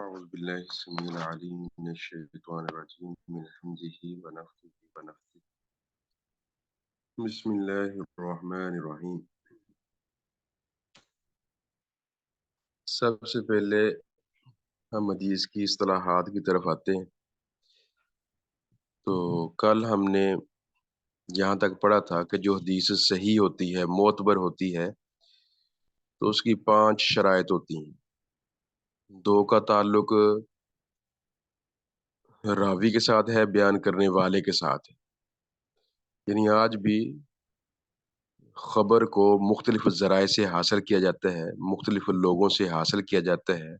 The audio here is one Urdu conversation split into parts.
أعوذ بالله السميع العليم من الشيطان الرجيم من همزه ونفخه ونفثه بسم الله الرحمن الرحیم۔ سب سے پہلے ہم حدیث کی اصطلاحات کی طرف آتے ہیں۔ تو کل ہم نے یہاں تک پڑھا تھا کہ جو حدیث صحیح ہوتی ہے، معتبر ہوتی ہے، تو اس کی 5 شرائط ہوتی ہیں۔ 2 کا تعلق راوی کے ساتھ ہے، بیان کرنے والے کے ساتھ ہے۔ یعنی آج بھی خبر کو مختلف ذرائع سے حاصل کیا جاتا ہے، مختلف لوگوں سے حاصل کیا جاتا ہے،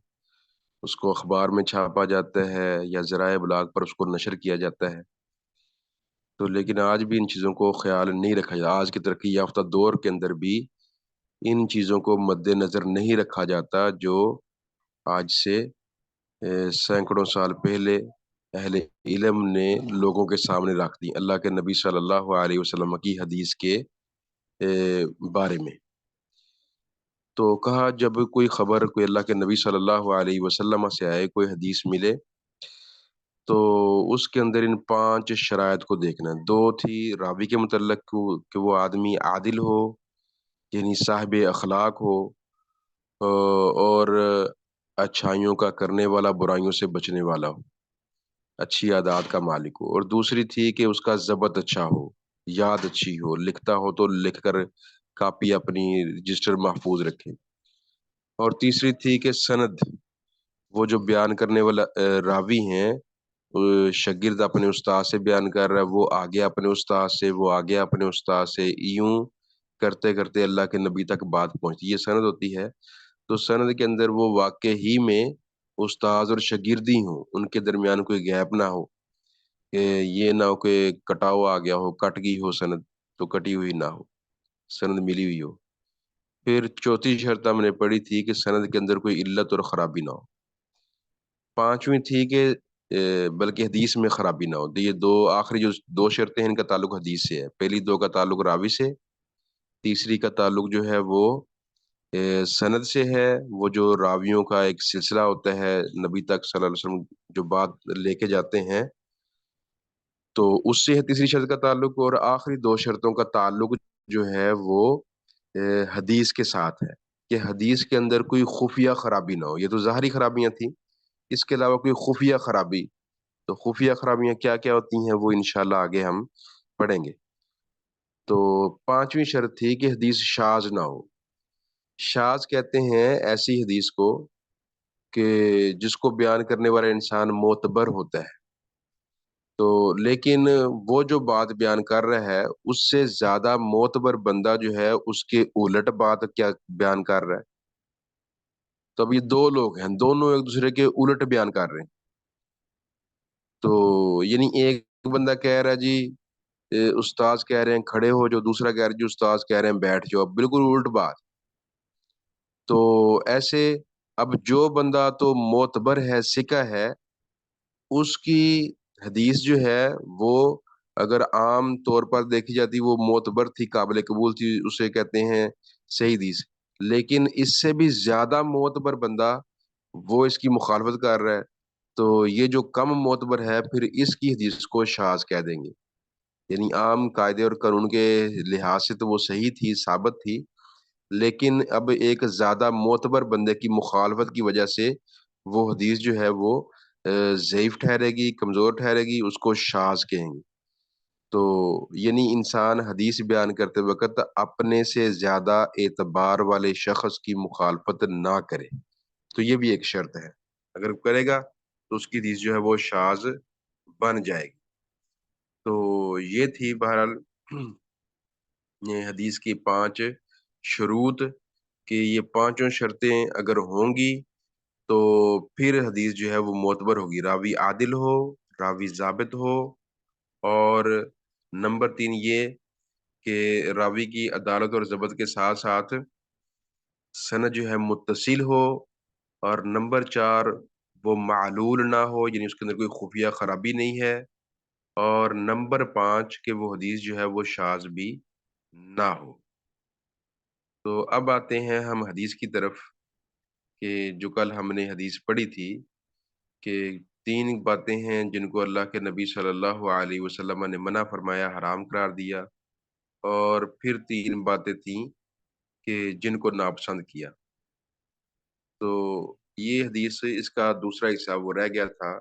اس کو اخبار میں چھاپا جاتا ہے یا ذرائع ابلاغ پر اس کو نشر کیا جاتا ہے۔ تو لیکن آج بھی ان چیزوں کو خیال نہیں رکھا جاتا۔ آج کے ترقی یافتہ دور کے اندر بھی ان چیزوں کو مد نظر نہیں رکھا جاتا جو آج سے سینکڑوں سال پہلے اہل علم نے لوگوں کے سامنے رکھ دی، اللہ کے نبی صلی اللہ علیہ وسلم کی حدیث کے بارے میں۔ تو کہا جب کوئی خبر کوئی اللہ کے نبی صلی اللہ علیہ وسلم سے آئے، کوئی حدیث ملے، تو اس کے اندر ان 5 شرائط کو دیکھنا ہے۔ 2 تھی راوی کے متعلق کہ وہ آدمی عادل ہو، یعنی صاحب اخلاق ہو، اور اچھائیوں کا کرنے والا، برائیوں سے بچنے والا ہو، اچھی عادات کا مالک ہو۔ اور دوسری تھی کہ اس کا ضبط اچھا ہو، یاد اچھی ہو، لکھتا ہو تو لکھ کر کاپی اپنی رجسٹر محفوظ رکھے۔ اور تیسری تھی کہ سند، وہ جو بیان کرنے والا راوی ہیں، شاگرد اپنے استاد سے بیان کر رہا ہے، وہ آگے اپنے استاد سے، وہ آگے اپنے استاد سے، یوں کرتے کرتے اللہ کے نبی تک بات پہنچتی، یہ سند ہوتی ہے۔ تو سند کے اندر وہ واقع ہی میں استاد اور شاگردی ہوں، ان کے درمیان کوئی گیپ نہ ہو، کہ یہ نہ ہو کہ کٹاؤ آ گیا ہو، کٹ گئی ہو سند، تو کٹی ہوئی نہ ہو، سند ملی ہوئی ہو۔ پھر چوتھی شرط ہم نے پڑھی تھی کہ سند کے اندر کوئی علت اور خرابی نہ ہو۔ 5ویں تھی کہ بلکہ حدیث میں خرابی نہ ہو۔ تو یہ آخری جو 2 شرطیں ہیں، ان کا تعلق حدیث سے ہے۔ پہلی 2 کا تعلق راوی سے، تیسری کا تعلق جو ہے وہ سند سے ہے، وہ جو راویوں کا ایک سلسلہ ہوتا ہے نبی تک صلی اللہ علیہ وسلم جو بات لے کے جاتے ہیں، تو اس سے ہے تیسری شرط کا تعلق۔ اور آخری 2 شرطوں کا تعلق جو ہے وہ حدیث کے ساتھ ہے، کہ حدیث کے اندر کوئی خفیہ خرابی نہ ہو۔ یہ تو ظاہری خرابیاں تھیں، اس کے علاوہ کوئی خفیہ خرابی۔ تو خفیہ خرابیاں کیا کیا ہوتی ہیں وہ انشاءاللہ آگے ہم پڑھیں گے۔ تو 5ویں شرط تھی کہ حدیث شاذ نہ ہو۔ شاذ کہتے ہیں ایسی حدیث کو کہ جس کو بیان کرنے والا انسان معتبر ہوتا ہے، تو لیکن وہ جو بات بیان کر رہا ہے اس سے زیادہ معتبر بندہ جو ہے اس کے الٹ بات کیا بیان کر رہا ہے۔ تو اب یہ 2 لوگ ہیں، دونوں ایک دوسرے کے الٹ بیان کر رہے ہیں۔ تو یعنی ایک بندہ کہہ رہا ہے جی استاذ کہہ رہے ہیں کھڑے ہو، جو دوسرا کہہ رہا ہے جی استاذ کہہ رہے ہیں بیٹھ جاؤ، بالکل الٹ بات۔ تو ایسے اب جو بندہ تو معتبر ہے، ثقہ ہے، اس کی حدیث جو ہے وہ اگر عام طور پر دیکھی جاتی وہ معتبر تھی، قابل قبول تھی، اسے کہتے ہیں صحیح حدیث۔ لیکن اس سے بھی زیادہ معتبر بندہ وہ اس کی مخالفت کر رہا ہے، تو یہ جو کم معتبر ہے پھر اس کی حدیث کو شاذ کہہ دیں گے۔ یعنی عام قاعدے اور قانون کے لحاظ سے تو وہ صحیح تھی، ثابت تھی، لیکن اب ایک زیادہ معتبر بندے کی مخالفت کی وجہ سے وہ حدیث جو ہے وہ ضعیف ٹھہرے گی، کمزور ٹھہرے گی، اس کو شاذ کہیں گے۔ تو یعنی انسان حدیث بیان کرتے وقت اپنے سے زیادہ اعتبار والے شخص کی مخالفت نہ کرے، تو یہ بھی ایک شرط ہے۔ اگر کرے گا تو اس کی حدیث جو ہے وہ شاذ بن جائے گی۔ تو یہ تھی بہرحال یہ حدیث کی 5 شروط، کہ یہ 5 شرطیں اگر ہوں گی تو پھر حدیث جو ہے وہ معتبر ہوگی۔ راوی عادل ہو، راوی ضابط ہو، اور نمبر 3 یہ کہ راوی کی عدالت اور ضبط کے ساتھ ساتھ سند جو ہے متصل ہو، اور نمبر 4 وہ معلول نہ ہو، یعنی اس کے اندر کوئی خفیہ خرابی نہیں ہے، اور نمبر 5 کہ وہ حدیث جو ہے وہ شاذ بھی نہ ہو۔ تو اب آتے ہیں ہم حدیث کی طرف، کہ جو کل ہم نے حدیث پڑھی تھی کہ تین باتیں ہیں جن کو اللہ کے نبی صلی اللہ علیہ وسلم نے منع فرمایا، حرام قرار دیا، اور پھر تین باتیں تھیں کہ جن کو ناپسند کیا۔ تو یہ حدیث اس کا دوسرا حصہ وہ رہ گیا تھا،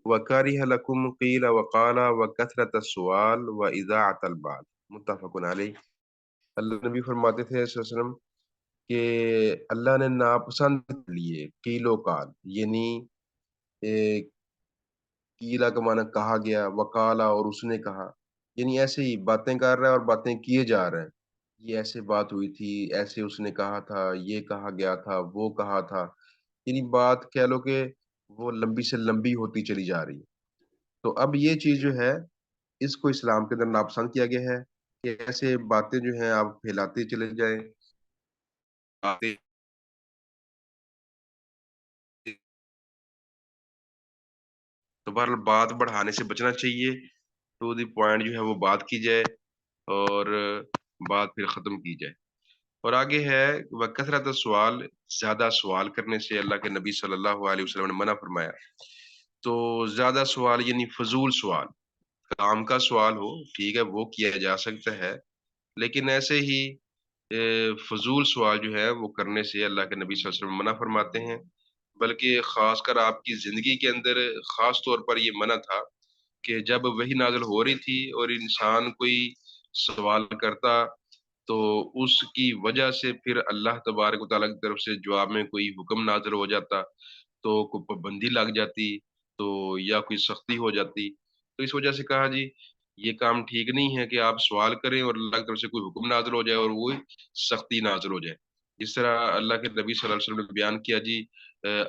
وَكَرِهَ لَكُمْ قِيلَ وَقَالَ وَكَثْرَةَ السُّؤَالِ وَإِضَاعَةَ الْمَالِ، متفق علیہ۔ اللہ نبی فرماتے تھے صلی اللہ علیہ وسلم کہ اللہ نے ناپسند کر لیے قیل و قال، یعنی اے، قیلا کا معنی کہا گیا، وقالا اور اس نے کہا، یعنی ایسے ہی باتیں کر رہا ہے اور باتیں کیے جا رہے ہیں، یہ ایسے بات ہوئی تھی، ایسے اس نے کہا تھا، یہ کہا گیا تھا، وہ کہا تھا، یعنی بات کہہ لو کہ وہ لمبی سے لمبی ہوتی چلی جا رہی ہے۔ تو اب یہ چیز جو ہے اس کو اسلام کے اندر ناپسند کیا گیا ہے کہ ایسے باتیں جو ہیں آپ پھیلاتے چلے جائیں، باتیں تو بہرحال بات بڑھانے سے بچنا چاہیے، ٹو دی پوائنٹ جو ہے وہ بات کی جائے اور بات پھر ختم کی جائے۔ اور آگے ہے وہ کثرت سوال، زیادہ سوال کرنے سے اللہ کے نبی صلی اللہ علیہ وسلم نے منع فرمایا۔ تو زیادہ سوال یعنی فضول سوال، کام کا سوال ہو ٹھیک ہے وہ کیا جا سکتا ہے، لیکن ایسے ہی فضول سوال جو ہے وہ کرنے سے اللہ کے نبی صلی اللہ علیہ وسلم منع فرماتے ہیں۔ بلکہ خاص کر آپ کی زندگی کے اندر خاص طور پر یہ منع تھا کہ جب وہی نازل ہو رہی تھی اور انسان کوئی سوال کرتا تو اس کی وجہ سے پھر اللہ تبارک و تعالیٰ کی طرف سے جواب میں کوئی حکم نازل ہو جاتا، تو کوئی پابندی لگ جاتی، تو یا کوئی سختی ہو جاتی۔ تو اس وجہ سے کہا جی یہ کام ٹھیک نہیں ہے کہ آپ سوال کریں اور اللہ کی طرف سے کوئی حکم نازل ہو جائے اور وہی سختی نازل ہو جائے۔ جس طرح اللہ کے نبی صلی اللہ علیہ وسلم نے بیان کیا جی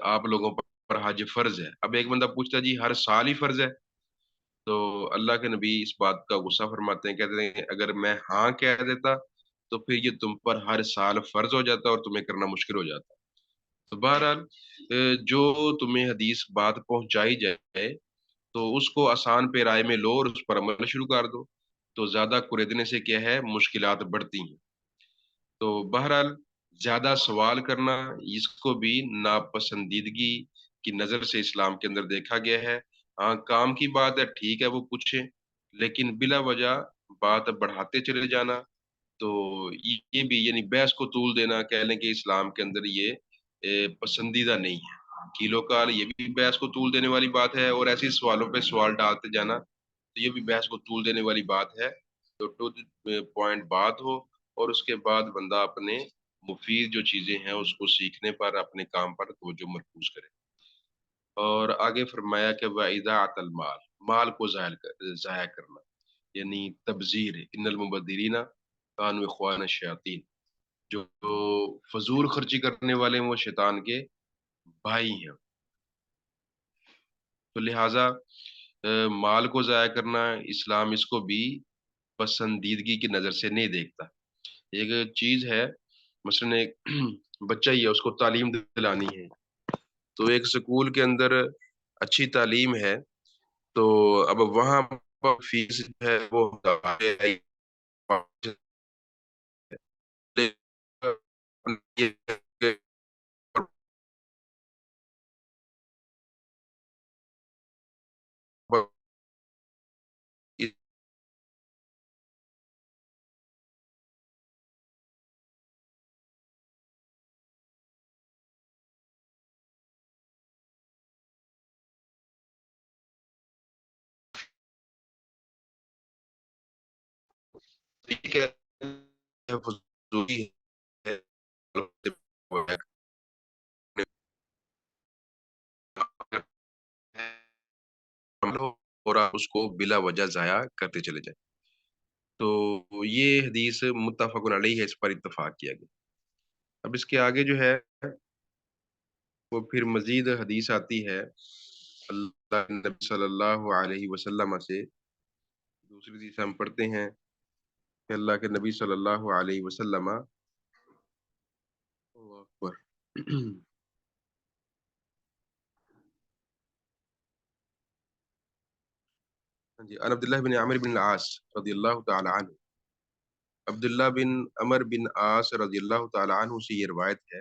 آپ لوگوں پر حج فرض ہے۔ اب ایک بندہ پوچھتا ہے جی ہر سال ہی فرض ہے؟ تو اللہ کے نبی اس بات کا غصہ فرماتے ہیں، کہتے ہیں اگر میں ہاں کہہ دیتا تو پھر یہ تم پر ہر سال فرض ہو جاتا اور تمہیں کرنا مشکل ہو جاتا۔ تو بہرحال جو تمہیں حدیث بات پہنچائی جائے تو اس کو آسان پیرائے میں لو اور اس پر عمل شروع کر دو، تو زیادہ کریدنے سے کیا ہے مشکلات بڑھتی ہیں۔ تو بہرحال زیادہ سوال کرنا اس کو بھی ناپسندیدگی کی نظر سے اسلام کے اندر دیکھا گیا ہے۔ ہاں کام کی بات ہے ٹھیک ہے وہ پوچھیں، لیکن بلا وجہ بات بڑھاتے چلے جانا تو یہ بھی یعنی بحث کو طول دینا کہہ لیں کہ اسلام کے اندر یہ پسندیدہ نہیں ہے۔ کیلو کال یہ بھی بحث کو طول دینے والی بات ہے، اور ایسی سوالوں پہ سوال ڈالتے جانا تو یہ بھی بحث کو طول دینے والی بات ہے۔ تو ٹو پوائنٹ بات ہو اور اس کے بعد بندہ اپنے مفید جو چیزیں ہیں اس کو سیکھنے پر اپنے کام پر توجہ مرکوز کرے۔ اور آگے فرمایا کہ وَإِضَاعَةَ الْمَالِ، مال کو ضائع کرنا یعنی تبذیر، ان المبذرین کانوا اخوان الشیاطین، جو فضول خرچی کرنے والے ہیں وہ شیطان کے بھائی ہیں۔ تو لہٰذا مال کو ضائع کرنا اسلام اس کو بھی پسندیدگی کی نظر سے نہیں دیکھتا۔ ایک چیز ہے مثلاً ایک بچہ ہی ہے اس کو تعلیم دلانی ہے، تو ایک سکول کے اندر اچھی تعلیم ہے، تو اب وہاں پر فیس جو ہے وہ فضولی ہے اور آپ اس کو بلا وجہ ضائع کرتے چلے جائیں۔ تو یہ حدیث متفق علیہ ہے، اس پر اتفاق کیا گیا۔ اب اس کے آگے جو ہے وہ پھر مزید حدیث آتی ہے اللہ کے نبی صلی اللہ علیہ وسلم سے۔ دوسری حدیث ہم پڑھتے ہیں کہ اللہ کے نبی صلی اللہ علیہ وسلم اللہ اکبر ہاں جی، عن عبداللہ بن عمر بن العاص رضی اللہ تعالی عنہ، عبداللہ بن عمر بن عاص رضی اللہ تعالی عنہ سے یہ روایت ہے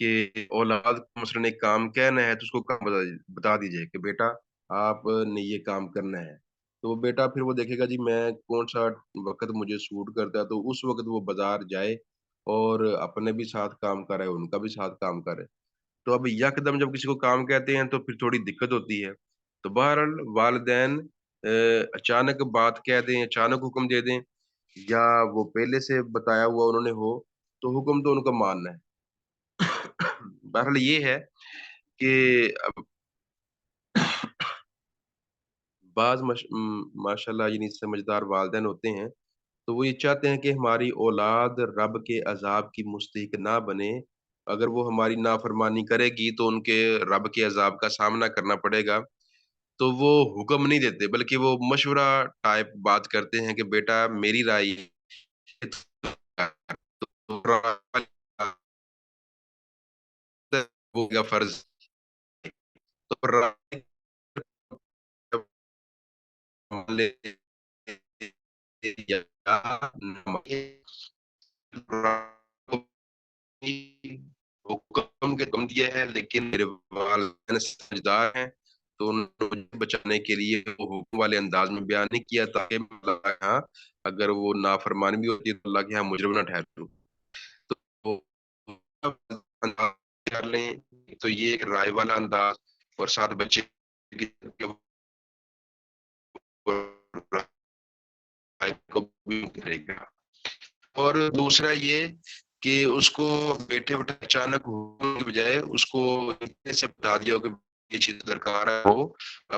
کہ اولاد کو مثلاً ایک کام کہنا ہے تو اس کو کام بتا دیجئے کہ بیٹا آپ نے یہ کام کرنا ہے، تو وہ بیٹا پھر وہ دیکھے گا جی میں کون سا وقت مجھے سوٹ کرتا ہے، تو اس وقت وہ بازار جائے اور اپنے بھی ساتھ کام کرے، ان کا بھی ساتھ کام کرے۔ تو اب یکدم جب کسی کو کام کہتے ہیں تو پھر تھوڑی دقت ہوتی ہے۔ تو بہرحال والدین اچانک بات کہہ دیں، اچانک حکم دے دیں یا وہ پہلے سے بتایا ہوا انہوں نے ہو، تو حکم تو ان کا ماننا ہے۔ بہرحال یہ ہے کہ اب ماشاء اللہ یعنی سمجھدار والدین ہوتے ہیں، تو وہ یہ چاہتے ہیں کہ ہماری اولاد رب کے عذاب کی مستحق نہ بنے۔ اگر وہ ہماری نافرمانی کرے گی تو ان کے رب کے عذاب کا سامنا کرنا پڑے گا۔ تو وہ حکم نہیں دیتے بلکہ وہ مشورہ ٹائپ بات کرتے ہیں کہ بیٹا میری رائے یہ وہ کا فرض تو رائے حکم کے کم دیا ہے لیکن میرے والدین سمجھدار ہیں تو انہوں نے مجھے بچانے کے لیے وہ حکم والے انداز میں بیان نہیں کیا تاکہ میں اللہ کے ہاں اگر وہ نافرمانی بھی ہوتی ہے تو اللہ کے ہاں مجرم نہ ٹھہروں۔ تو کر لیں تو یہ ایک رائے والا انداز اور ساتھ بچے کی رائے کو بھی کرے گا۔ اور دوسرا یہ کہ اس کو بیٹھے بیٹھے اچانک ہونے کے بجائے اس کو اتنے سے بتا دیا ہو کہ یہ چیز درکار ہے، وہ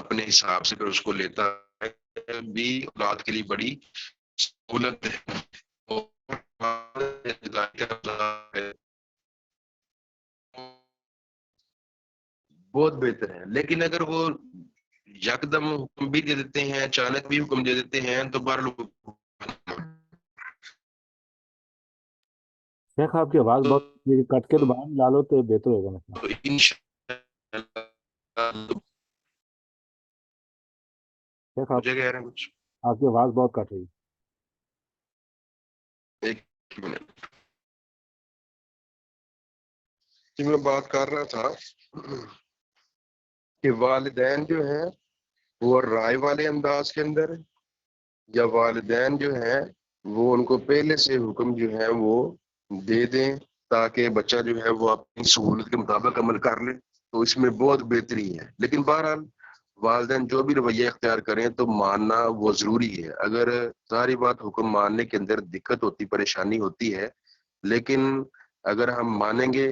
اپنے حساب سے پھر اس کو لیتا ہے، بھی اولاد کے لیے بڑی سہولت ہے بہت بہتر ہے۔ لیکن اگر وہ یکدم حکم بھی دے دیتے ہیں، اچانک بھی حکم دے دیتے ہیں تو بہر لوگ شیخ آپ کی آواز بہت کٹ کے دوبارہ ملا لو تو بہتر ہوگا مثلا۔ انشاءاللہ شیخ مجھے کہہ رہے ہیں کچھ آپ کی آواز بہت کٹ رہی ہے۔ ایک منٹ کہ میں بات کر رہا تھا کہ والدین جو ہیں وہ رائے والے انداز کے اندر یا والدین جو ہیں وہ ان کو پہلے سے حکم جو ہے وہ دے دیں تاکہ بچہ جو ہے وہ اپنی سہولت کے مطابق عمل کر لے، تو اس میں بہت بہتری ہے۔ لیکن بہرحال والدین جو بھی رویہ اختیار کریں تو ماننا وہ ضروری ہے۔ اگر ساری بات حکم ماننے کے اندر دقت ہوتی، پریشانی ہوتی ہے، لیکن اگر ہم مانیں گے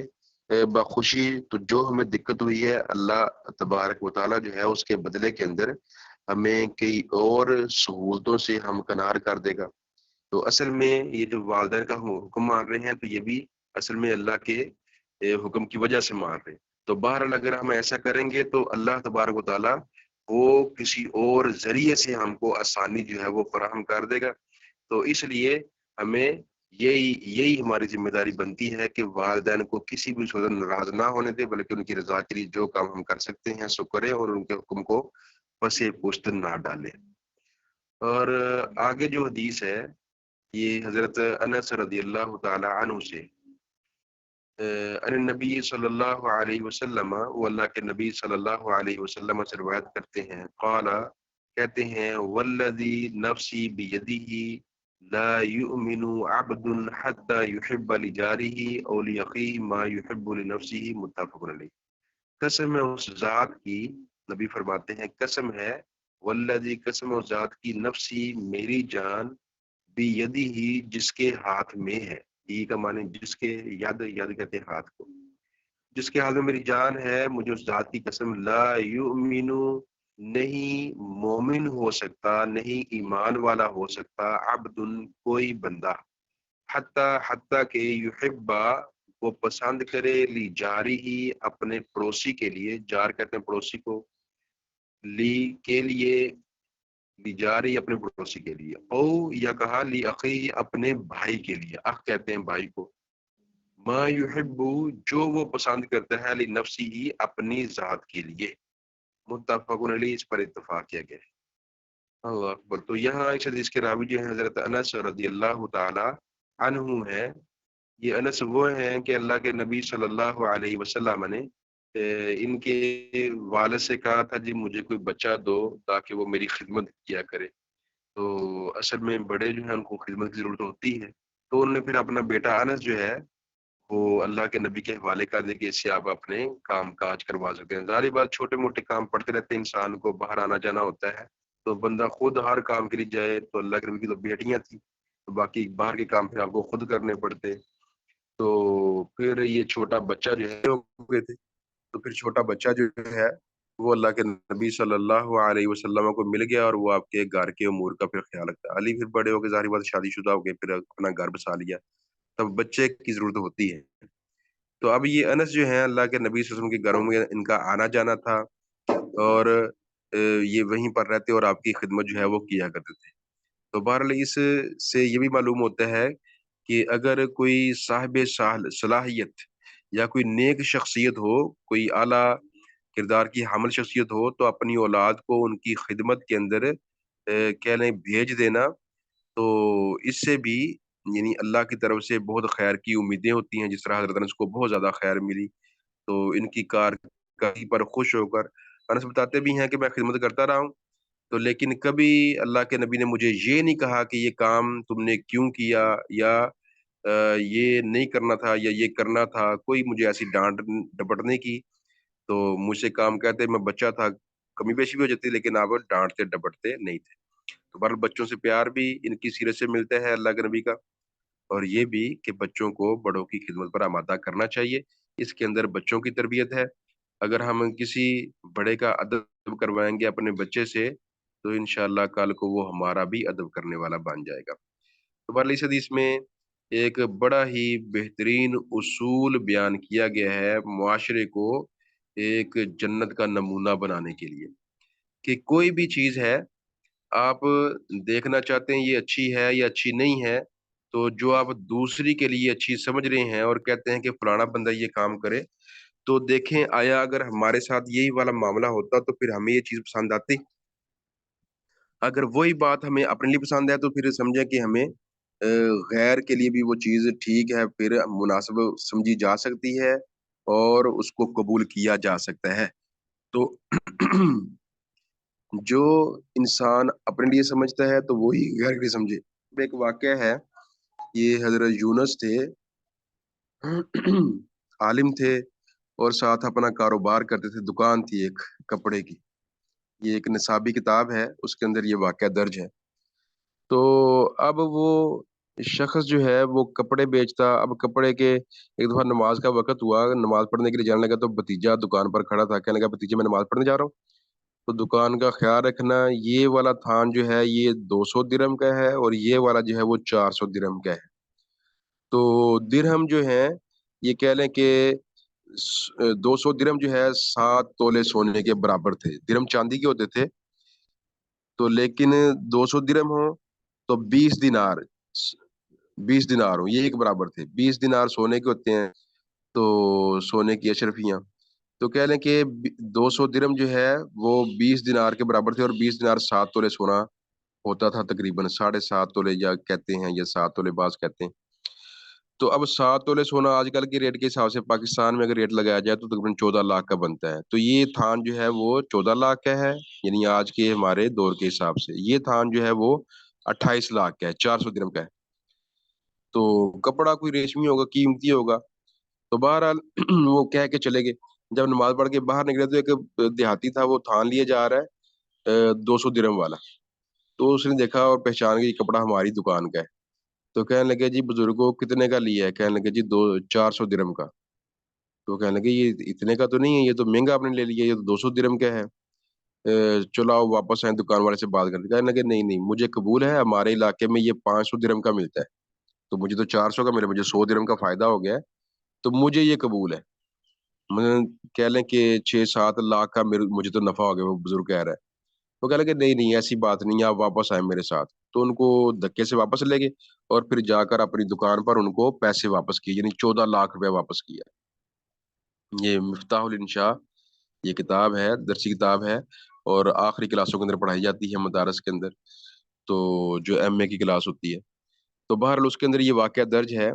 بخوشی تو جو ہمیں دقت ہوئی ہے اللہ تبارک و تعالیٰ جو ہے اس کے بدلے کے اندر ہمیں کئی اور سہولتوں سے ہمکنار کر دے گا۔ تو اصل میں یہ جو والدین کا حکم مان رہے ہیں تو یہ بھی اصل میں اللہ کے حکم کی وجہ سے مان رہے ہیں۔ تو بہرحال اگر ہم ایسا کریں گے تو اللہ تبارک و تعالیٰ وہ کسی اور ذریعے سے ہم کو آسانی جو ہے وہ فراہم کر دے گا۔ تو اس لیے ہمیں یہی ہماری ذمہ داری بنتی ہے کہ والدین کو کسی بھی صورت ناراض نہ ہونے دے بلکہ ان کی رضا کے لیے جو کام ہم کر سکتے ہیں سو کریں اور ان کے حکم کو پس پشت نہ ڈالیں۔ اور آگے جو حدیث ہے یہ حضرت انس رضی اللہ تعالی عنہ سے ان نبی صلی اللہ علیہ وسلم، وہ اللہ کے نبی صلی اللہ علیہ وسلم سے روایت کرتے ہیں، قال کہتے ہیں والذی نفسی بیدہ لا یؤمن عبد حتى يحب لجارہ او لیقیہ ما یحب لنفسہ، متفق علیہ۔ قسم ہے اس ذات کی، نبی فرماتے ہیں قسم ہے والذی، قسم اس ذات کی نفسی میری جان بیدہ ہی جس کے ہاتھ میں ہے، یہ کا معنی جس کے ید کہتے ہیں ہاتھ کو، جس کے ہاتھ میں میری جان ہے، مجھے اس ذات کی قسم، لا یؤمن نہیں مومن ہو سکتا، نہیں ایمان والا ہو سکتا، عبد کوئی بندہ، حتیٰ کہ یحبا وہ پسند کرے، لی جاری ہی اپنے پڑوسی کے لیے، جار کہتے ہیں پڑوسی کو، لی کے لیے، لی جاری اپنے پڑوسی کے لیے، او یا کہا لی اخی اپنے بھائی کے لیے، اخ کہتے ہیں بھائی کو، ما یحب جو وہ پسند کرتا ہے، لی نفسی ہی اپنی ذات کے لیے، متفق علیہ، اس پر اتفاق کیا گیا ہے۔ اللہ اکبر۔ تو یہاں اس حدیث کے راوی جو ہیں حضرت انس رضی اللہ تعالی عنہ ہے، یہ انس وہ ہیں کہ اللہ کے نبی صلی اللہ علیہ وسلم نے ان کے والد سے کہا تھا جی مجھے کوئی بچہ دو تاکہ وہ میری خدمت کیا کرے. تو اصل میں بڑے جو ہیں ان کو خدمت کی ضرورت ہوتی ہے، تو انہوں نے پھر اپنا بیٹا انس جو ہے وہ اللہ کے نبی کے حوالے کر دے کہ اس سے آپ اپنے کام کاج کروا سکتے ہیں. ظاہر بات چھوٹے موٹے کام پڑتے رہتے ہیں، انسان کو باہر آنا جانا ہوتا ہے، تو بندہ خود ہر کام کے لیے جائے. تو اللہ کے نبی کی تو بیٹیاں تھیں، تو باقی باہر کے کام پھر آپ کو خود کرنے پڑتے. تو پھر یہ چھوٹا بچہ جو ہے ہو گئے تھے، تو پھر چھوٹا بچہ جو ہے وہ اللہ کے نبی صلی اللہ علیہ وسلم کو مل گیا، اور وہ آپ کے گھر کے امور کا پھر خیال رکھتا ہے. علی پھر بڑے ہو کے ظاہر بات شادی شدہ ہو گئے، پھر اپنا گھر بسا لیا، تب بچے کی ضرورت ہوتی ہے. تو اب یہ انس جو ہیں اللہ کے نبی صلی اللہ علیہ وسلم کے گھروں میں ان کا آنا جانا تھا، اور یہ وہیں پر رہتے اور آپ کی خدمت جو ہے وہ کیا کرتے تھے. تو بہرحال اس سے یہ بھی معلوم ہوتا ہے کہ اگر کوئی صاحب صلاحیت یا کوئی نیک شخصیت ہو، کوئی اعلیٰ کردار کی حامل شخصیت ہو، تو اپنی اولاد کو ان کی خدمت کے اندر کہہ لیں بھیج دینا، تو اس سے بھی یعنی اللہ کی طرف سے بہت خیر کی امیدیں ہوتی ہیں. جس طرح حضرت انس کو بہت زیادہ خیر ملی، تو ان کی کارکردگی پر خوش ہو کر انس بتاتے بھی ہیں کہ میں خدمت کرتا رہا ہوں، تو لیکن کبھی اللہ کے نبی نے مجھے یہ نہیں کہا کہ یہ کام تم نے کیوں کیا، یا یہ نہیں کرنا تھا یا یہ کرنا تھا. کوئی مجھے ایسی ڈانٹ ڈپٹ نہیں کی. تو مجھ سے کام کہتے میں بچہ تھا، کمی بیشی بھی ہو جاتی، لیکن آپ ڈانٹتے ڈپٹتے نہیں تھے. تو بہرحال بچوں سے پیار بھی ان کی سیرت سے ملتا ہے اللہ کے نبی کا، اور یہ بھی کہ بچوں کو بڑوں کی خدمت پر آمادہ کرنا چاہیے. اس کے اندر بچوں کی تربیت ہے. اگر ہم کسی بڑے کا ادب کروائیں گے اپنے بچے سے، تو انشاءاللہ کل کو وہ ہمارا بھی ادب کرنے والا بن جائے گا. تو بہرحال اس حدیث میں ایک بڑا ہی بہترین اصول بیان کیا گیا ہے معاشرے کو ایک جنت کا نمونہ بنانے کے لیے، کہ کوئی بھی چیز ہے آپ دیکھنا چاہتے ہیں یہ اچھی ہے یا اچھی نہیں ہے، تو جو آپ دوسری کے لیے اچھی سمجھ رہے ہیں اور کہتے ہیں کہ فلانا بندہ یہ کام کرے، تو دیکھیں آیا اگر ہمارے ساتھ یہی والا معاملہ ہوتا تو پھر ہمیں یہ چیز پسند آتی. اگر وہی بات ہمیں اپنے لیے پسند ہے تو پھر سمجھیں کہ ہمیں غیر کے لیے بھی وہ چیز ٹھیک ہے، پھر مناسب سمجھی جا سکتی ہے اور اس کو قبول کیا جا سکتا ہے. تو جو انسان اپنے لیے سمجھتا ہے تو وہی غیر کے لیے سمجھے. ایک واقعہ ہے، یہ حضرت یونس تھے، عالم تھے، اور ساتھ اپنا کاروبار کرتے تھے، دکان تھی ایک کپڑے کی. یہ ایک نصابی کتاب ہے، اس کے اندر یہ واقعہ درج ہے. تو اب وہ شخص جو ہے وہ کپڑے بیچتا. اب کپڑے کے ایک دفعہ نماز کا وقت ہوا، نماز پڑھنے کے لیے جانے لگا، تو بھتیجا دکان پر کھڑا تھا، کہنے لگا بھتیجے میں نماز پڑھنے جا رہا ہوں، تو دکان کا خیال رکھنا، یہ والا تھان جو ہے یہ 200 درہم کا ہے، اور یہ والا جو ہے وہ 400 درہم کا ہے. تو درہم جو ہے یہ کہہ لیں کہ 200 درہم جو ہے 7 تولے سونے کے برابر تھے. درہم چاندی کے ہوتے تھے، تو لیکن 200 درہم ہو تو 20 دینار، 20 دینار ہو یہ ایک برابر تھے. 20 دینار سونے کے ہوتے ہیں، تو سونے کی اشرفیاں، تو کہہ لیں کہ 200 درہم جو ہے وہ 20 دینار کے برابر تھے، اور 20 دینار 7 تولے سونا ہوتا تھا، تقریباً 7.5 تولے یا کہتے ہیں یا 7 تولے بعض کہتے ہیں. تو اب 7 تولے سونا آج کل کے ریٹ کے حساب سے پاکستان میں اگر ریٹ لگایا جائے تو تقریباً 14 لاکھ کا بنتا ہے. تو یہ تھان جو ہے وہ 14 لاکھ کا ہے، یعنی آج کے ہمارے دور کے حساب سے. یہ تھان جو ہے وہ 28 لاکھ کا ہے، 400 درہم کا ہے. تو کپڑا کوئی ریشمی ہوگا، قیمتی ہوگا. تو بہرحال وہ کہہ کے چلے گئے. جب نماز پڑھ کے باہر نکلے تو ایک دیہاتی تھا، وہ تھان لیے جا رہا ہے 200 درہم والا. تو اس نے دیکھا اور پہچان گئی، یہ کپڑا ہماری دکان کا ہے. تو کہنے لگے جی بزرگوں کتنے کا لیا ہے؟ کہنے لگے جی 400 درہم کا. تو کہنے لگے یہ اتنے کا تو نہیں ہے، یہ تو مہنگا آپ نے لے لیا، یہ تو 200 درہم کا ہے. چلو آؤ واپس آئے دکان والے سے بات کرتے. کہنے لگے نہیں نہیں مجھے قبول ہے، ہمارے علاقے میں یہ 500 درہم کا ملتا ہے، تو مجھے تو 400 کا ملے، مجھے 100 درہم کا فائدہ ہو گیا ہے، تو مجھے یہ قبول ہے. کہہ لیں کہ 6-7 لاکھ کا مجھے تو نفع ہو گیا. وہ بزرگ کہہ رہا ہے. وہ کہہ لگے نہیں نہیں ایسی بات نہیں، آپ واپس آئے میرے ساتھ. تو ان کو دھکے سے واپس لے گئے، اور پھر جا کر اپنی دکان پر ان کو پیسے واپس کیے، یعنی 14 لاکھ روپے واپس کیا. یہ مفتاح الانشاء یہ کتاب ہے، درسی کتاب ہے، اور آخری کلاسوں کے اندر پڑھائی جاتی ہے مدارس کے اندر، تو جو ایم اے کی کلاس ہوتی ہے. تو بہرحال اس کے اندر یہ واقعہ درج ہے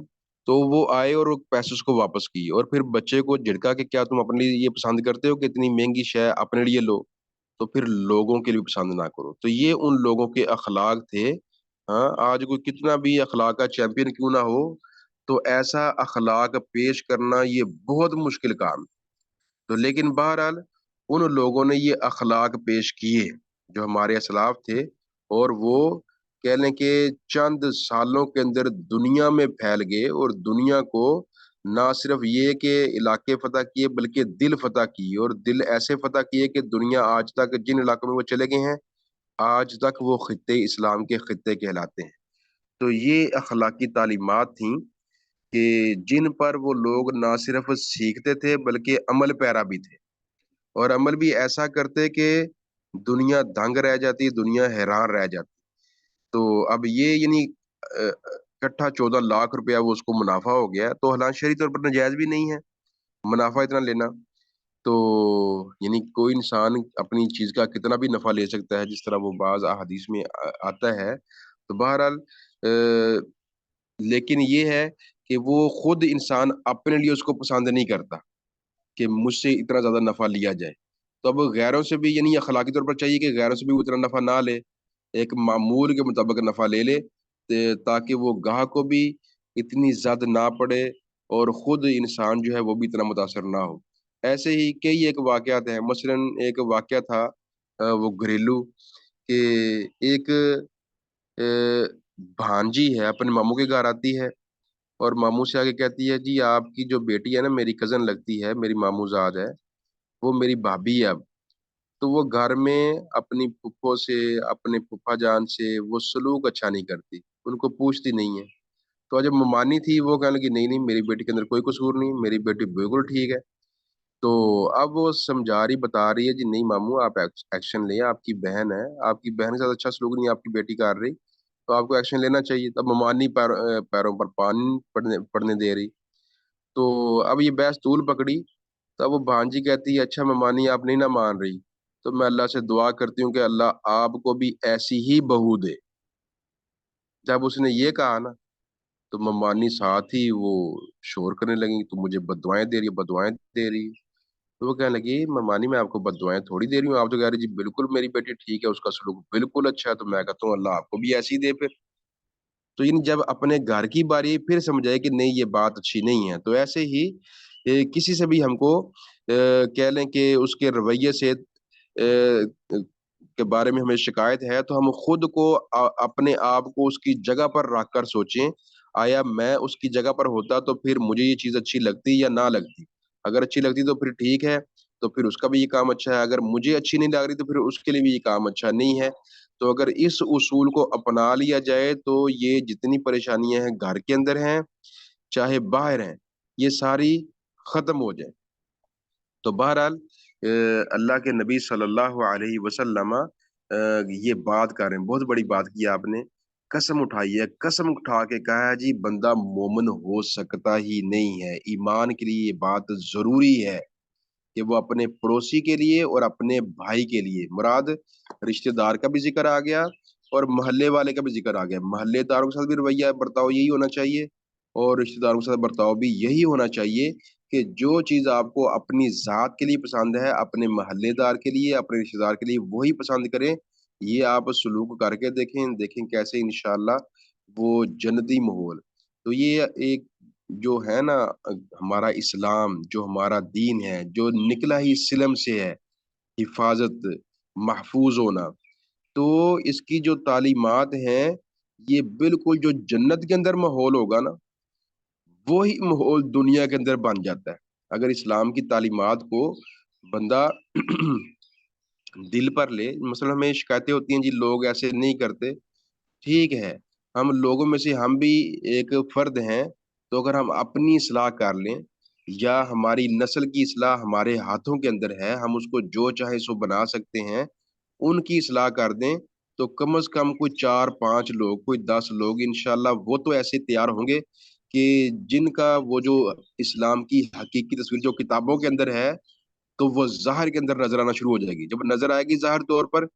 تو وہ آئے اور وہ پیسے اس کو واپس کیے، اور پھر بچے کو جھڑکا کہ کیا تم اپنے لیے یہ پسند کرتے ہو کہ اتنی مہنگی شے اپنے لیے لو، تو پھر لوگوں کے لیے پسند نہ کرو۔ تو یہ ان لوگوں کے اخلاق تھے۔ ہاں، آج کوئی کتنا بھی اخلاق کا چیمپئن کیوں نہ ہو، تو ایسا اخلاق پیش کرنا یہ بہت مشکل کام ہے۔ تو لیکن بہرحال ان لوگوں نے یہ اخلاق پیش کیے جو ہمارے اسلاف تھے، اور وہ کہہ لیں کہ چند سالوں کے اندر دنیا میں پھیل گئے، اور دنیا کو نہ صرف یہ کہ علاقے فتح کیے بلکہ دل فتح کیے، اور دل ایسے فتح کیے کہ دنیا آج تک جن علاقوں میں وہ چلے گئے ہیں، آج تک وہ خطے اسلام کے خطے کہلاتے ہیں۔ تو یہ اخلاقی تعلیمات تھیں کہ جن پر وہ لوگ نہ صرف سیکھتے تھے بلکہ عمل پیرا بھی تھے، اور عمل بھی ایسا کرتے کہ دنیا دنگ رہ جاتی، دنیا حیران رہ جاتی۔ تو اب یہ یعنی کٹھا 14 لاکھ روپیہ وہ اس کو منافع ہو گیا، تو حالانکہ شرعی طور پر نجائز بھی نہیں ہے منافع اتنا لینا۔ تو یعنی کوئی انسان اپنی چیز کا کتنا بھی نفع لے سکتا ہے، جس طرح وہ بعض احادیث میں آتا ہے۔ تو بہرحال لیکن یہ ہے کہ وہ خود انسان اپنے لیے اس کو پسند نہیں کرتا کہ مجھ سے اتنا زیادہ نفع لیا جائے۔ تو اب غیروں سے بھی یعنی اخلاقی طور پر چاہیے کہ غیروں سے بھی وہ اتنا نفع نہ لے، ایک معمول کے مطابق نفع لے لے، تاکہ وہ گاہک کو بھی اتنی زد نہ پڑے، اور خود انسان جو ہے وہ بھی اتنا متاثر نہ ہو۔ ایسے ہی کئی ایک واقعات ہیں، مثلا ایک واقعہ تھا وہ گھریلو، کہ ایک بھانجی ہے اپنے ماموں کے گھر آتی ہے، اور ماموں سے آگے کہتی ہے جی آپ کی جو بیٹی ہے نا، میری کزن لگتی ہے، میری ماموں زاد ہے، وہ میری بھابھی ہے اب۔ تو وہ گھر میں اپنی پھپھو سے، اپنے پھپھا جان سے وہ سلوک اچھا نہیں کرتی، ان کو پوچھتی نہیں ہے۔ تو جب ممانی تھی وہ کہنے لگی نہیں نہیں، میری بیٹی کے اندر کوئی قصور نہیں، میری بیٹی بالکل ٹھیک ہے۔ تو اب وہ سمجھا رہی، بتا رہی ہے جی نہیں ماموں آپ ایکشن لیں، آپ کی بہن ہے، آپ کی بہن کے ساتھ اچھا سلوک نہیں آپ کی بیٹی کر رہی، تو آپ کو ایکشن لینا چاہیے۔ تب ممانی پیروں پر پانی پڑنے دے رہی۔ تو اب یہ بحث طول پکڑی، تب وہ بھانجی کہتی ہے اچھا ممانی آپ نہیں نہ مان رہی، تو میں اللہ سے دعا کرتی ہوں کہ اللہ آپ کو بھی ایسی ہی بہو دے۔ جب اس نے یہ کہا نا، تو ممانی ساتھ ہی وہ شور کرنے لگی، تو مجھے بدوائیں دے رہی، بدوائیں دے رہی۔ تو وہ کہنے لگی ممانی میں آپ کو بدوائیں تھوڑی دے رہی ہوں، آپ تو کہہ رہی جی بالکل میری بیٹی ٹھیک ہے، اس کا سلوک بالکل اچھا ہے، تو میں کہتا ہوں اللہ آپ کو بھی ایسی دے پھر۔ تو یعنی جب اپنے گھر کی باری پھر سمجھائے کہ نہیں یہ بات اچھی نہیں ہے، تو ایسے ہی کسی سے بھی ہم کو کہہ لیں کہ اس کے رویے سے کے بارے میں ہمیں شکایت ہے، تو ہم خود کو اپنے آپ کو اس کی جگہ پر رکھ کر سوچیں، آیا میں اس کی جگہ پر ہوتا تو پھر مجھے یہ چیز اچھی لگتی یا نہ لگتی؟ اگر اچھی لگتی تو پھر ٹھیک ہے، تو پھر اس کا بھی یہ کام اچھا ہے، اگر مجھے اچھی نہیں لگ رہی تو پھر اس کے لیے بھی یہ کام اچھا نہیں ہے۔ تو اگر اس اصول کو اپنا لیا جائے تو یہ جتنی پریشانیاں ہیں گھر کے اندر ہیں چاہے باہر ہیں، یہ ساری ختم ہو جائیں۔ تو بہرحال اللہ کے نبی صلی اللہ علیہ وسلم یہ بات کر رہے ہیں، بہت بڑی بات کی آپ نے، قسم اٹھائی ہے، قسم اٹھا کے کہا ہے جی بندہ مومن ہو سکتا ہی نہیں ہے، ایمان کے لیے یہ بات ضروری ہے کہ وہ اپنے پڑوسی کے لیے اور اپنے بھائی کے لیے، مراد رشتہ دار کا بھی ذکر آ گیا اور محلے والے کا بھی ذکر آ گیا، محلے داروں کے ساتھ بھی رویہ برتاؤ یہی ہونا چاہیے، اور رشتہ داروں کے ساتھ برتاؤ بھی یہی ہونا چاہیے کہ جو چیز آپ کو اپنی ذات کے لیے پسند ہے اپنے محلے دار کے لیے، اپنے رشتہ دار کے لیے وہی پسند کریں۔ یہ آپ سلوک کر کے دیکھیں، دیکھیں کیسے انشاءاللہ وہ جنتی ماحول۔ تو یہ ایک جو ہے نا ہمارا اسلام، جو ہمارا دین ہے، جو نکلا ہی سلم سے ہے، حفاظت، محفوظ ہونا، تو اس کی جو تعلیمات ہیں یہ بالکل جو جنت کے اندر ماحول ہوگا نا، وہی ماحول دنیا کے اندر بن جاتا ہے۔ اگر اسلام کی تعلیمات کو بندہ دل پر لے، مثلا ہمیں شکایتیں ہوتی ہیں جی لوگ ایسے نہیں کرتے، ٹھیک ہے، ہم لوگوں میں سے ہم بھی ایک فرد ہیں، تو اگر ہم اپنی اصلاح کر لیں یا ہماری نسل کی اصلاح ہمارے ہاتھوں کے اندر ہے، ہم اس کو جو چاہے سو بنا سکتے ہیں، ان کی اصلاح کر دیں، تو کم از کم کوئی 4 5 لوگ، کوئی 10 لوگ انشاءاللہ وہ تو ایسے تیار ہوں گے کہ جن کا وہ جو اسلام کی حقیقی تصویر جو کتابوں کے اندر ہے، تو وہ ظاہر کے اندر نظر آنا شروع ہو جائے گی۔ جب نظر آئے گی ظاہر طور پر،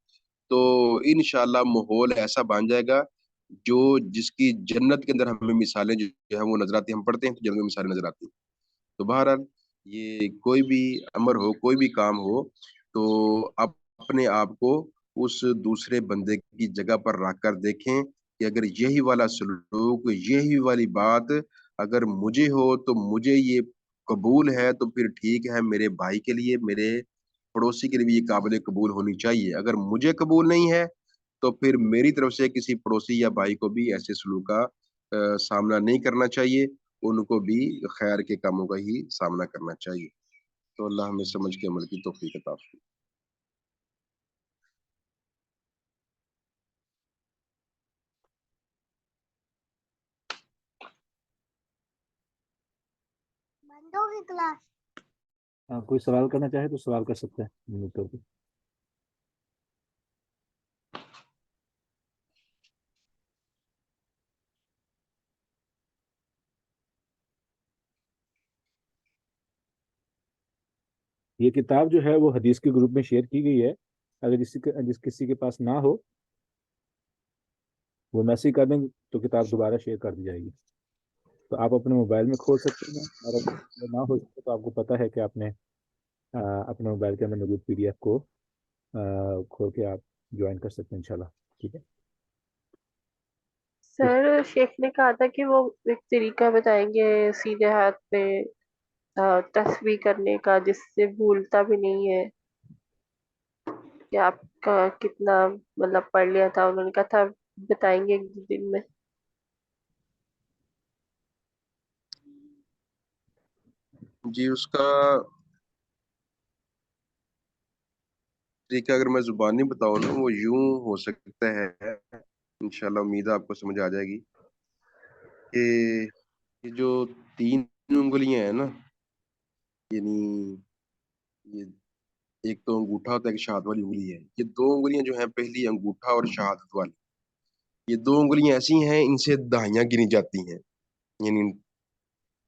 تو انشاءاللہ ماحول ایسا بن جائے گا جو جس کی جنت کے اندر ہمیں مثالیں جو ہے وہ نظر آتی ہیں، ہم پڑھتے ہیں تو جنت میں مثالیں نظر آتی ہیں. تو بہرحال یہ کوئی بھی امر ہو، کوئی بھی کام ہو، تو آپ اپنے آپ کو اس دوسرے بندے کی جگہ پر رکھ کر دیکھیں کہ اگر یہی والا سلوک، یہی والی بات اگر مجھے ہو تو مجھے یہ قبول ہے، تو پھر ٹھیک ہے، میرے بھائی کے لیے، میرے پڑوسی کے لیے بھی یہ قابل قبول ہونی چاہیے. اگر مجھے قبول نہیں ہے تو پھر میری طرف سے کسی پڑوسی یا بھائی کو بھی ایسے سلوک کا سامنا نہیں کرنا چاہیے، ان کو بھی خیر کے کاموں کا ہی سامنا کرنا چاہیے. تو اللہ ہمیں سمجھ کے عمل کی توفیق عطا فرمائے. بند ہوگی کلاس. کوئی سوال کرنا چاہے تو سوال کر سکتے ہیں دکتر کو. یہ کتاب جو ہے وہ حدیث کے گروپ میں شیئر کی گئی ہے. اگر جس کسی کے پاس نہ ہو وہ میسج کر دیں تو کتاب دوبارہ شیئر کر دی جائے گی. تو آپ اپنے موبائل میں کھول سکتے ہیں، اور اگر نہ ہو سکے تو آپ کو پتہ ہے کہ آپ نے اپنے موبائل کے اندر موجود پی ڈی ایف کو کھول کے آپ جوائن کر سکتے ہیں انشاءاللہ. ٹھیک ہے. سر شیخ نے کہا تھا کہ وہ ایک طریقہ بتائیں گے سیدھے ہاتھ پہ تسبیح کرنے کا جس سے بھولتا بھی نہیں ہے، کہ آپ کا کتنا مطلب پڑھ لیا تھا. انہوں نے کہا تھا بتائیں گے ایک دن میں. جی اس کا طریقہ اگر میں زبانی بتاؤں نا، وہ یوں ہو سکتا ہے، انشاءاللہ امید ہے آپ کو سمجھ آ جائے گی، کہ یہ جو 3 انگلیاں ہیں نا، یعنی یہ ایک تو انگوٹھا ہوتا ہے، ایک شہادت والی انگلی ہے. یہ 2 انگلیاں جو ہیں، پہلی انگوٹھا اور شہادت والی، یہ 2 انگلیاں ایسی ہیں، ان سے دہائیاں گنی جاتی ہیں.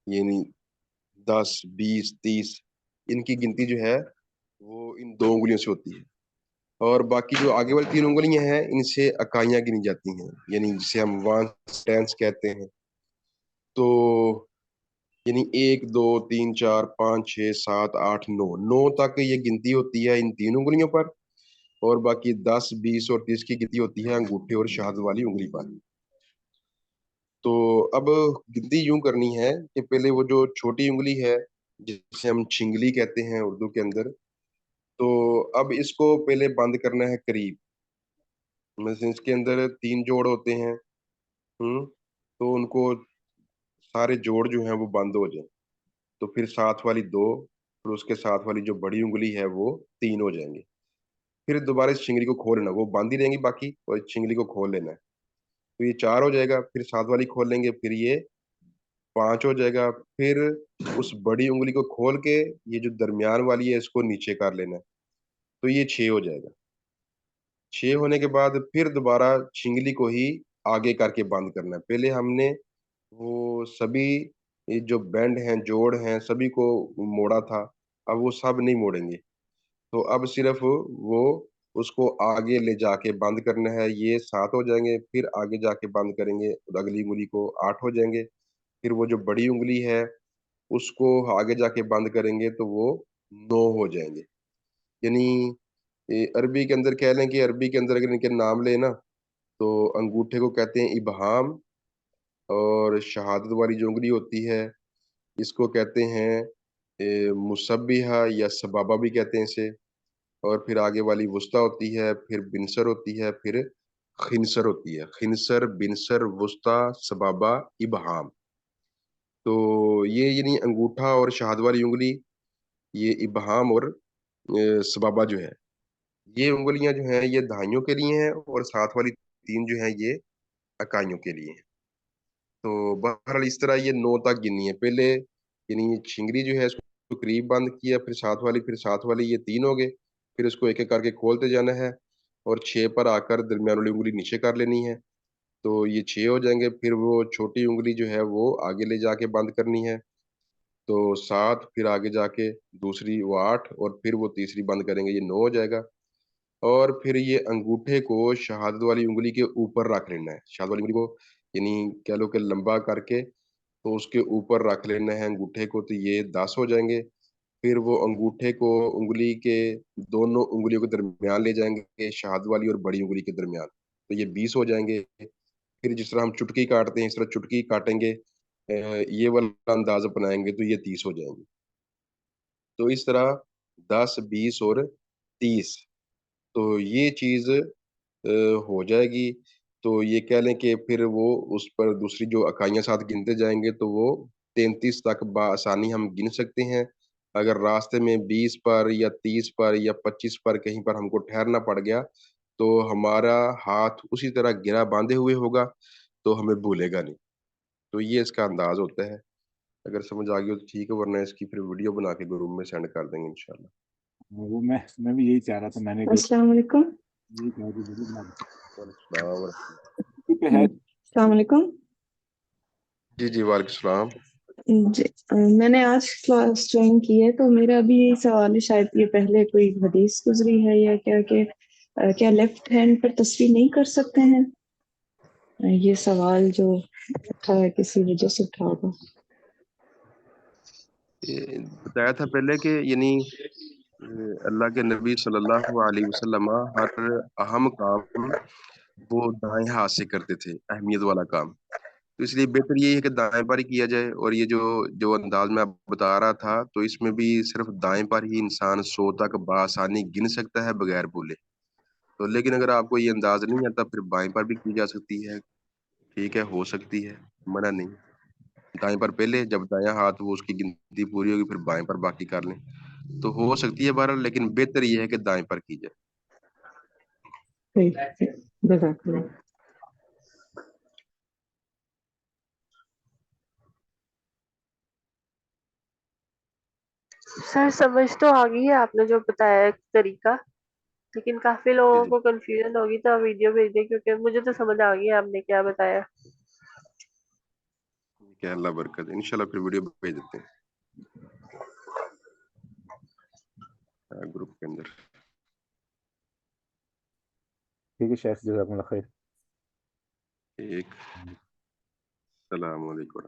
یعنی 10 20 30 ان کی گنتی جو ہے وہ ان 2 انگلیوں سے ہوتی ہے. اور باقی جو آگے والی 3 انگلیاں ہیں، ان سے اکائیاں گنی جاتی ہیں، یعنی جسے ہم وان ٹینس کہتے ہیں. تو یعنی 1 2 3 4 5 6 7 8 9 9 تک یہ گنتی ہوتی ہے ان 3 انگلیوں پر، اور باقی 10 20 اور 30 کی گنتی ہوتی ہے انگوٹھے اور شہادت والی انگلی پر. تو اب گنتی یوں کرنی ہے کہ پہلے وہ جو چھوٹی انگلی ہے جسے ہم چھنگلی کہتے ہیں اردو کے اندر، تو اب اس کو پہلے بند کرنا ہے قریب. مثلا اس کے اندر 3 جوڑ ہوتے ہیں، تو ان کو سارے جوڑ جو ہیں وہ بند ہو جائیں، تو پھر ساتھ والی 2 اور اس کے ساتھ والی جو بڑی انگلی ہے وہ 3 ہو جائیں گے. پھر دوبارہ اس چنگلی کو کھول لینا، وہ بند ہی رہیں گی باقی، اور اس چنگلی کو کھول لینا ہے، تو یہ 4 ہو جائے گا. پھر ساتھ والی کھول لیں گے، پھر یہ 5 ہو جائے گا. پھر اس بڑی انگلی کو کھول کے یہ جو درمیان والی ہے اس کو نیچے کر لینا ہے، تو یہ 6 ہو جائے گا. 6 ہونے کے بعد پھر دوبارہ چنگلی کو ہی آگے کر کے بند کرنا ہے. پہلے ہم نے وہ سبھی یہ جو بینڈ ہیں، جوڑ ہیں، سبھی کو موڑا تھا، اب وہ سب نہیں موڑیں گے. تو اب صرف وہ اس کو آگے لے جا کے بند کرنا ہے. یہ 7 ہو جائیں گے، پھر آگے جا کے بند کریں گے اگلی انگلی کو، 8 ہو جائیں گے. پھر وہ جو بڑی انگلی ہے اس کو آگے جا کے بند کریں گے تو وہ 9 ہو جائیں گے. یعنی عربی کے اندر کہہ لیں کہ عربی کے اندر اگر ان کے نام لیں نا، تو انگوٹھے کو کہتے ہیں ابہام، اور شہادت والی جو انگلی ہوتی ہے اس کو کہتے ہیں مصبیحہ یا سبابہ بھی کہتے ہیں اسے. اور پھر آگے والی وسطی ہوتی ہے، پھر بنسر ہوتی ہے، پھر خنسر ہوتی ہے. خنسر، بنسر، وسطی، سبابہ، ابہام. تو یہ یعنی انگوٹھا اور شہادت والی انگلی، یہ ابہام اور سبابہ جو ہے، یہ انگلیاں جو ہیں یہ دہائیوں کے لیے ہیں، اور ساتھ والی 3 جو ہیں یہ اکائیوں کے لیے ہیں. تو بہرحال اس طرح یہ 9 تک گننی ہے. پہلے یعنی چھنگری جو ہے اس کو قریب بند کیا، پھر ساتھ والی، پھر ساتھ والی، یہ 3 ہو گئے. پھر اس کو ایک ایک کر کے کھولتے جانا ہے، اور 6 پر آ کر درمیان والی انگلی نیچے کر لینی ہے، تو یہ 6 ہو جائیں گے. پھر وہ چھوٹی انگلی جو ہے وہ آگے لے جا کے بند کرنی ہے، تو 7، پھر آگے جا کے دوسری وہ 8، اور پھر وہ تیسری بند کریں گے، یہ 9 ہو جائے گا. اور پھر یہ انگوٹھے کو شہادت والی انگلی کے اوپر رکھ لینا ہے. شہادت والی انگلی کو یعنی کہہ لو کہ لمبا کر کے تو اس کے اوپر رکھ لینا ہے انگوٹھے کو، تو یہ 10 ہو جائیں گے. پھر وہ انگوٹھے کو انگلی کے دونوں انگلیوں کے درمیان لے جائیں گے، شہادت والی اور بڑی انگلی کے درمیان، تو یہ 20 ہو جائیں گے. پھر جس طرح ہم چٹکی کاٹتے ہیں اس طرح چٹکی کاٹیں گے، یہ والا انداز اپنائیں گے تو یہ 30 ہو جائیں گے. تو اس طرح 10، 20 اور 30 تو یہ چیز ہو جائے گی. تو یہ کہہ لیں کہ پھر وہ اس پر دوسری جو اکائیاں ساتھ گنتے جائیں گے تو وہ 33 تک بآسانی ہم گن سکتے ہیں. اگر راستے میں 20 پر یا 30 پر یا 25 پر کہیں پر ہم کو ٹھہرنا پڑ گیا تو ہمارا ہاتھ اسی طرح گرا باندھے ہوئے ہوگا، تو ہمیں بھولے گا نہیں. تو یہ اس کا انداز ہوتا ہے. اگر سمجھ آ گئی ہو تو ٹھیک ہے، ورنہ اس کی پھر ویڈیو بنا کے گروپ میں سینڈ کر دیں گے انشاءاللہ. وہ میں بھی یہی چاہ رہا تھا، میں نے بھی السلام علیکم. یہی کہا کہ ویڈیو بنا السلام ورحمۃ ٹھیک ہے. السلام علیکم. جی جی وعلیکم السلام. جی میں نے آج کلاس جوائن کی ہے، تو میرا بھی یہی سوال ہے، شاید یہ پہلے کوئی حدیث گزری ہے یا کیا کہ کیا لیفٹ ہینڈ پر تصویر نہیں کر سکتے ہیں؟ یہ سوال جو اٹھا ہے کسی وجہ سے اٹھا ہوگا. بتایا تھا پہلے کہ یعنی اللہ کے نبی صلی اللہ علیہ وسلم ہر اہم کام وہ دائیں ہاتھ سے کرتے تھے، اہمیت والا کام. تو اس لیے بہتر یہ ہے کہ دائیں پر ہی کیا جائے. اور یہ جو انداز میں آپ بتا رہا تھا تو اس میں بھی صرف دائیں پر ہی انسان 100 تک بآسانی گن سکتا ہے بغیر بھولے. تو لیکن اگر آپ کو یہ انداز نہیں آتا پھر بائیں پر بھی کی جا سکتی ہے، ٹھیک ہے، ہو سکتی ہے، منع نہیں. دائیں پر پہلے، جب دایاں ہاتھ وہ اس کی گنتی پوری ہوگی پھر بائیں پر باقی کر لیں تو ہو سکتی ہے بہرحال، لیکن بہتر یہ ہے کہ دائیں پر کی جائے. جزاک اللہ. سر سمجھ تو آ گئی ہے آپ نے جو بتایا ہے طریقہ، لیکن کافی جی لوگوں جی کو کنفیوژن ہوگی، تو آپ ویڈیو بھیج دیں کیونکہ مجھے تو سمجھ آ گئی ہے آپ نے کیا بتایا. ٹھیک ہے، اللہ برکت. انشاءاللہ پھر ویڈیو بھیج دیتے ہیں گروپ کے اندر. ٹھیک ہے شیخ، جزاک اللہ خیر. ٹھیک، السلام علیکم.